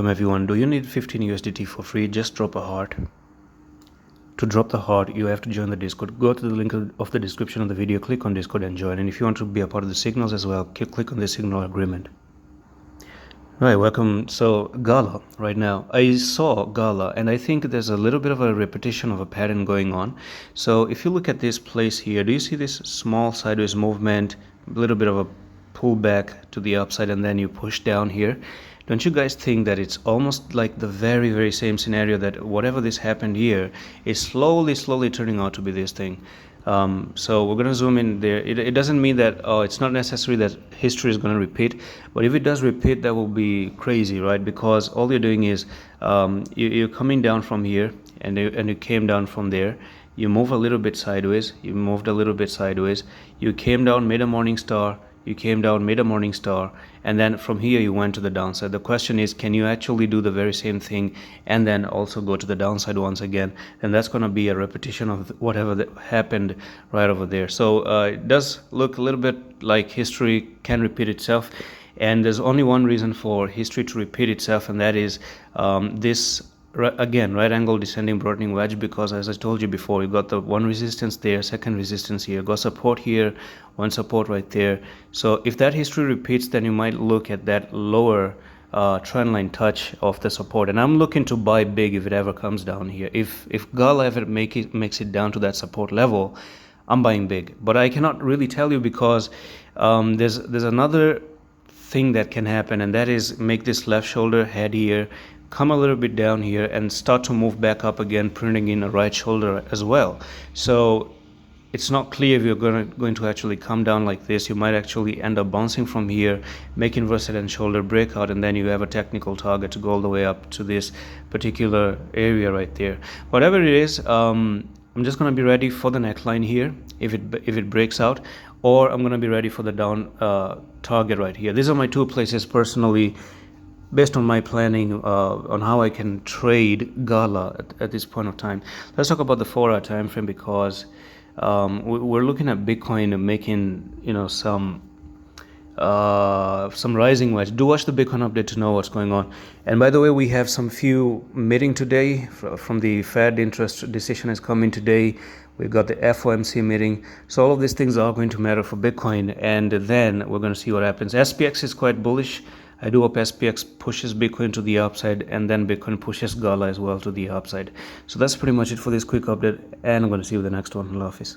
everyone. Do you need 15 USDT for free? Just drop a heart. To drop the heart, you have to join the Discord. Go to the link of the description of the video, click on Discord and join. And if you want to be a part of the signals as well, click on the signal agreement. Right, welcome. So Gala right now, I saw Gala and I think there's a little bit of a repetition of a pattern going on. So if you look at this place here, do you see this small sideways movement, a little bit of a pullback to the upside, and then you push down here? Don't you guys think that it's almost like the very same scenario, that whatever this happened here is slowly turning out to be this thing? So we're going to zoom in there. It doesn't mean that it's not necessary that history is going to repeat, but if it does repeat, that will be crazy, right? Because all you're doing is you're coming down from here and you came down from there. You move a little bit sideways, you moved a little bit sideways, you came down, made a morning star, you came down, made a morning star, and then from here you went to the downside. The question is, can you actually do the very same thing and then also go to the downside once again? And that's going to be a repetition of whatever that happened right over there. So it does look a little bit like history can repeat itself, and there's only one reason for history to repeat itself, and that is this again right angle descending broadening wedge, because as I told you before, you got the one resistance there, second resistance here, got support here, one support right there. So if that history repeats, then you might look at that lower trend line touch of the support, and I'm looking to buy big if it ever comes down here. If Gala ever makes it down to that support level, I'm buying big. But I cannot really tell you because there's another thing that can happen, and that is make this left shoulder head here, come a little bit down here, and start to move back up again, printing in a right shoulder as well. So it's not clear if you're going to actually come down like this. You might actually end up bouncing from here, make inverted and shoulder breakout, and then you have a technical target to go all the way up to this particular area right there. Whatever it is, I'm just going to be ready for the neckline here if it breaks out, or I'm going to be ready for the down target right here. These are my two places personally, based on my planning on how I can trade Gala at this point of time. Let's talk about the 4-hour time frame, because we're looking at Bitcoin making some rising wedge. Do watch the Bitcoin update to know what's going on. And by the way, we have some few meeting today from the Fed. Interest decision is coming today. We've got the FOMC meeting. So all of these things are going to matter for Bitcoin, and then we're going to see what happens. SPX is quite bullish. I do hope SPX pushes Bitcoin to the upside, and then Bitcoin pushes Gala as well to the upside. So that's pretty much it for this quick update, and I'm going to see you in the next one. Allah Hafiz.